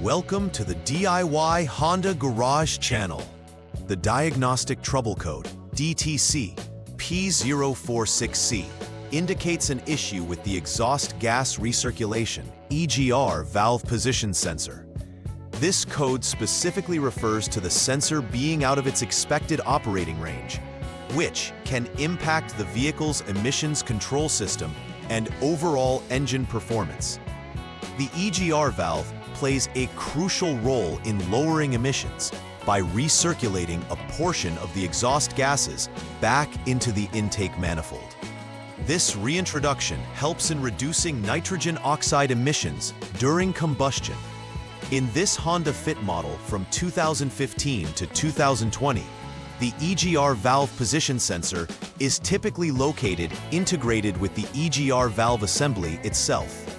Welcome to the DIY Honda Garage channel. The Diagnostic Trouble Code, DTC P046C, indicates an issue with the exhaust gas recirculation, EGR, valve position sensor. This code specifically refers to the sensor being out of its expected operating range, which can impact the vehicle's emissions control system and overall engine performance. The EGR valve plays a crucial role in lowering emissions by recirculating a portion of the exhaust gases back into the intake manifold. This reintroduction helps in reducing nitrogen oxide emissions during combustion. In this Honda Fit model from 2015 to 2020, the EGR valve position sensor is typically located integrated with the EGR valve assembly itself.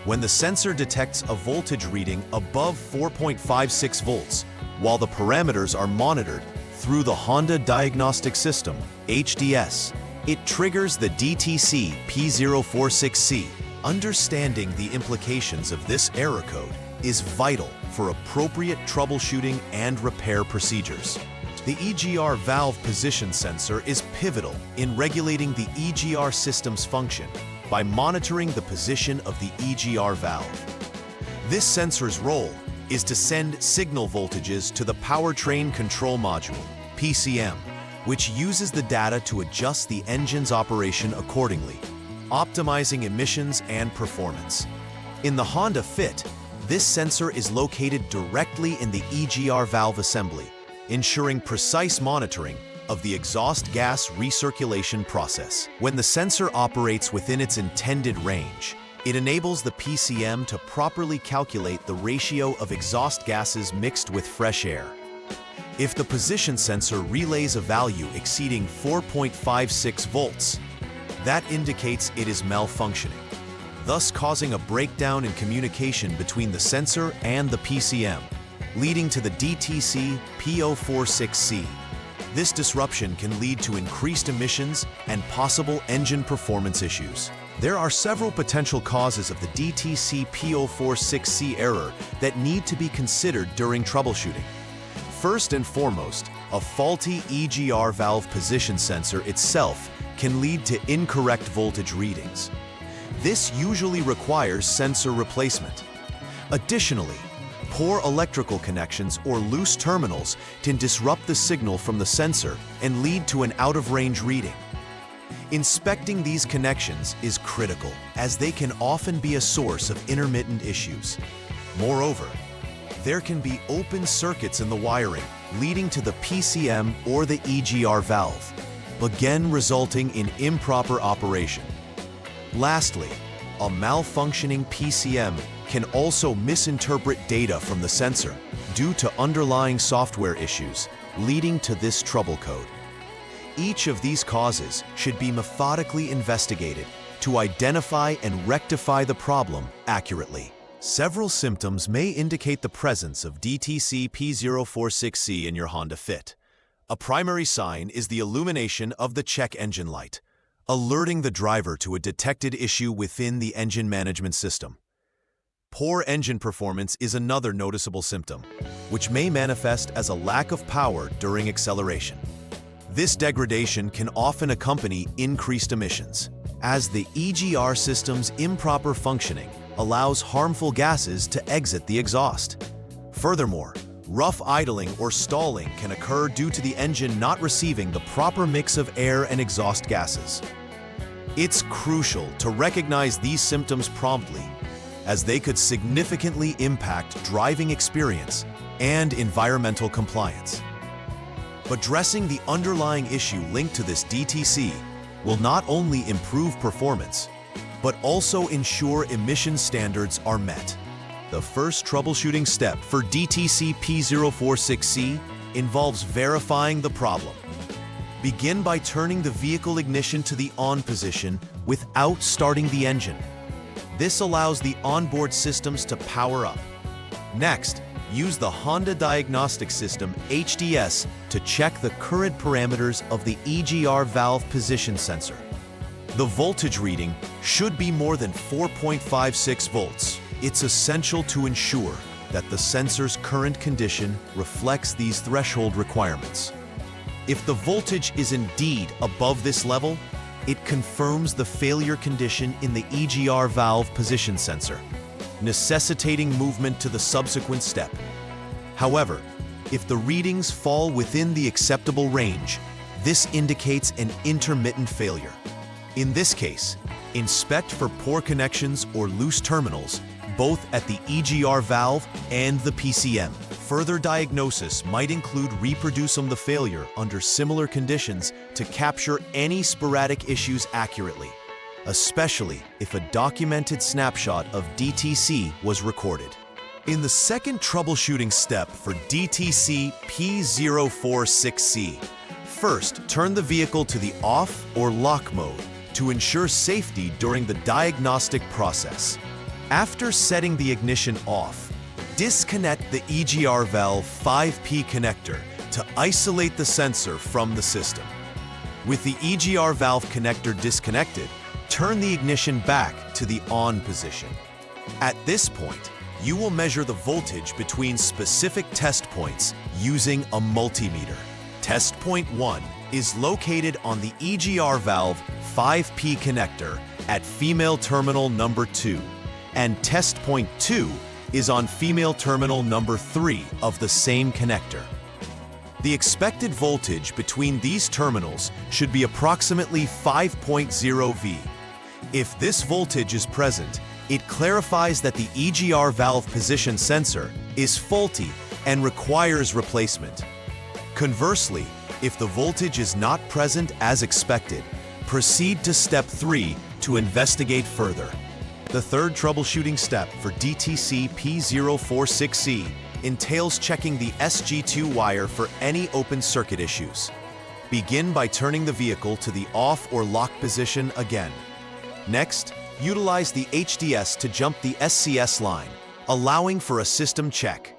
When the sensor detects a voltage reading above 4.56 volts, while the parameters are monitored through the Honda Diagnostic System, HDS, it triggers the DTC P046C. Understanding the implications of this error code is vital for appropriate troubleshooting and repair procedures. The EGR valve position sensor is pivotal in regulating the EGR system's function by monitoring the position of the EGR valve. This sensor's role is to send signal voltages to the powertrain control module, PCM, which uses the data to adjust the engine's operation accordingly, optimizing emissions and performance. In the Honda Fit, this sensor is located directly in the EGR valve assembly, ensuring precise monitoring of the exhaust gas recirculation process. When the sensor operates within its intended range, it enables the PCM to properly calculate the ratio of exhaust gases mixed with fresh air. If the position sensor relays a value exceeding 4.56 volts, that indicates it is malfunctioning, thus causing a breakdown in communication between the sensor and the PCM, leading to the DTC P046C. This disruption can lead to increased emissions and possible engine performance issues. There are several potential causes of the DTC P046C error that need to be considered during troubleshooting. First and foremost, a faulty EGR valve position sensor itself can lead to incorrect voltage readings. This usually requires sensor replacement. Additionally, poor electrical connections or loose terminals can disrupt the signal from the sensor and lead to an out-of-range reading. Inspecting these connections is critical, as they can often be a source of intermittent issues. Moreover, there can be open circuits in the wiring, leading to the PCM or the EGR valve, again resulting in improper operation. Lastly, a malfunctioning PCM can also misinterpret data from the sensor due to underlying software issues, leading to this trouble code. Each of these causes should be methodically investigated to identify and rectify the problem accurately. Several symptoms may indicate the presence of DTC P046C in your Honda Fit. A primary sign is the illumination of the check engine light, alerting the driver to a detected issue within the engine management system. Poor engine performance is another noticeable symptom, which may manifest as a lack of power during acceleration. This degradation can often accompany increased emissions, as the EGR system's improper functioning allows harmful gases to exit the exhaust. Furthermore, rough idling or stalling can occur due to the engine not receiving the proper mix of air and exhaust gases. It's crucial to recognize these symptoms promptly, as they could significantly impact driving experience and environmental compliance. Addressing the underlying issue linked to this DTC will not only improve performance, but also ensure emission standards are met. The first troubleshooting step for DTC P046C involves verifying the problem. Begin by turning the vehicle ignition to the on position without starting the engine. This allows the onboard systems to power up. Next, use the Honda Diagnostic System, HDS, to check the current parameters of the EGR valve position sensor. The voltage reading should be more than 4.56 volts. It's essential to ensure that the sensor's current condition reflects these threshold requirements. If the voltage is indeed above this level, it confirms the failure condition in the EGR valve position sensor, necessitating movement to the subsequent step. However, if the readings fall within the acceptable range, this indicates an intermittent failure. In this case, inspect for poor connections or loose terminals, both at the EGR valve and the PCM. Further diagnosis might include reproducing the failure under similar conditions to capture any sporadic issues accurately, especially if a documented snapshot of DTC was recorded. In the second troubleshooting step for DTC P046C, first turn the vehicle to the off or lock mode to ensure safety during the diagnostic process. After setting the ignition off, disconnect the EGR valve 5P connector to isolate the sensor from the system. With the EGR valve connector disconnected, turn the ignition back to the on position. At this point, you will measure the voltage between specific test points using a multimeter. Test point 1 is located on the EGR valve 5P connector at female terminal number 2, and test point 2 is on female terminal number 3 of the same connector. The expected voltage between these terminals should be approximately 5.0 V. If this voltage is present, it clarifies that the EGR valve position sensor is faulty and requires replacement. Conversely, if the voltage is not present as expected, proceed to step 3 to investigate further. The third troubleshooting step for DTC P046C entails checking the SG2 wire for any open circuit issues. Begin by turning the vehicle to the off or lock position again. Next, utilize the HDS to jump the SCS line, allowing for a system check.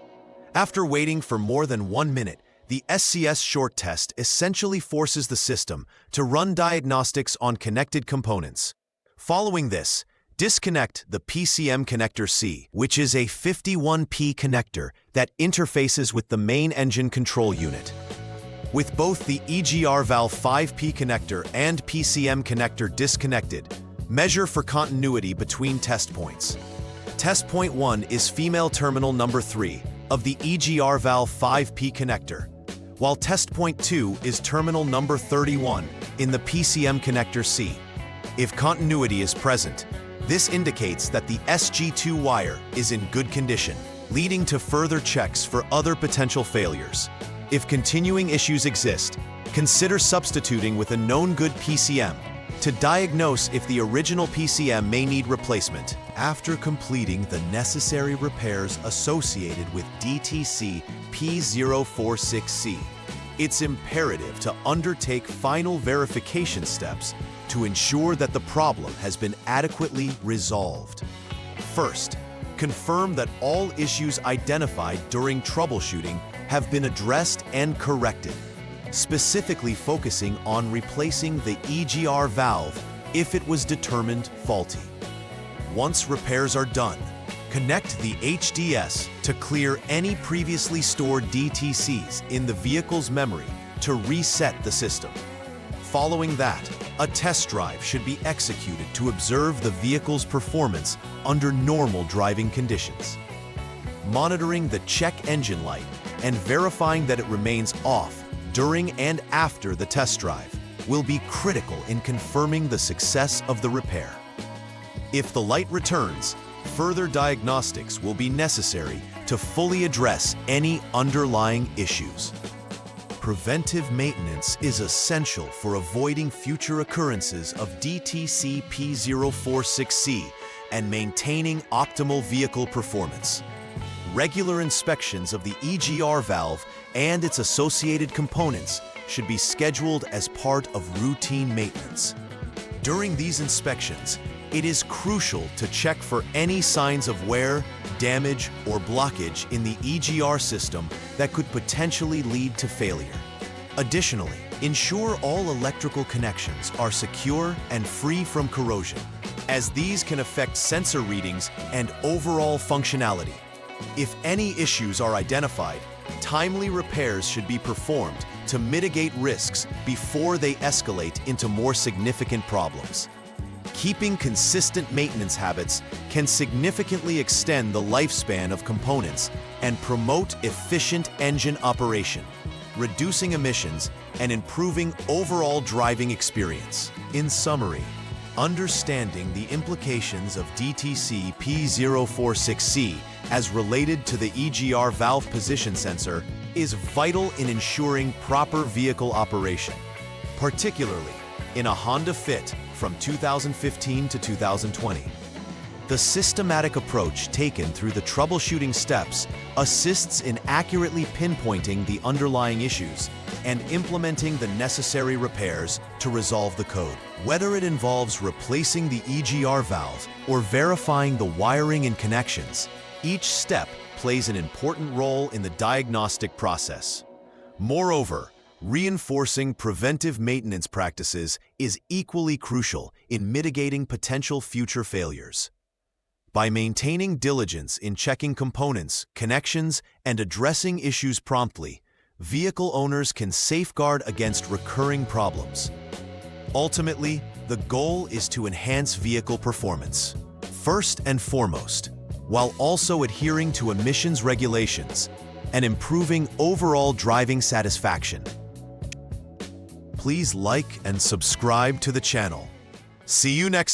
After waiting for more than 1 minute, the SCS short test essentially forces the system to run diagnostics on connected components. Following this, disconnect the PCM connector C, which is a 51P connector that interfaces with the main engine control unit. With both the EGR valve 5P connector and PCM connector disconnected, measure for continuity between test points. Test point 1 is female terminal number 3 of the EGR valve 5P connector, while test point 2 is terminal number 31 in the PCM connector C. If continuity is present, this indicates that the SG2 wire is in good condition, leading to further checks for other potential failures. If continuing issues exist, consider substituting with a known good PCM to diagnose if the original PCM may need replacement. After completing the necessary repairs associated with DTC P046C, it's imperative to undertake final verification steps to ensure that the problem has been adequately resolved. First, confirm that all issues identified during troubleshooting have been addressed and corrected, specifically focusing on replacing the EGR valve if it was determined faulty. Once repairs are done, connect the HDS to clear any previously stored DTCs in the vehicle's memory to reset the system. Following that, a test drive should be executed to observe the vehicle's performance under normal driving conditions. Monitoring the check engine light and verifying that it remains off during and after the test drive will be critical in confirming the success of the repair. If the light returns, further diagnostics will be necessary to fully address any underlying issues. Preventive maintenance is essential for avoiding future occurrences of DTC P046C and maintaining optimal vehicle performance. Regular inspections of the EGR valve and its associated components should be scheduled as part of routine maintenance. During these inspections, it is crucial to check for any signs of wear, damage, or blockage in the EGR system that could potentially lead to failure. Additionally, ensure all electrical connections are secure and free from corrosion, as these can affect sensor readings and overall functionality. If any issues are identified, timely repairs should be performed to mitigate risks before they escalate into more significant problems. Keeping consistent maintenance habits can significantly extend the lifespan of components and promote efficient engine operation, reducing emissions and improving overall driving experience. In summary, understanding the implications of DTC P046C as related to the EGR valve position sensor is vital in ensuring proper vehicle operation, particularly in a Honda Fit from 2015 to 2020. The systematic approach taken through the troubleshooting steps assists in accurately pinpointing the underlying issues and implementing the necessary repairs to resolve the code. Whether it involves replacing the EGR valve or verifying the wiring and connections, each step plays an important role in the diagnostic process. Moreover, reinforcing preventive maintenance practices is equally crucial in mitigating potential future failures. By maintaining diligence in checking components, connections, and addressing issues promptly, vehicle owners can safeguard against recurring problems. Ultimately, the goal is to enhance vehicle performance, first and foremost, while also adhering to emissions regulations and improving overall driving satisfaction. Please like and subscribe to the channel. See you next time.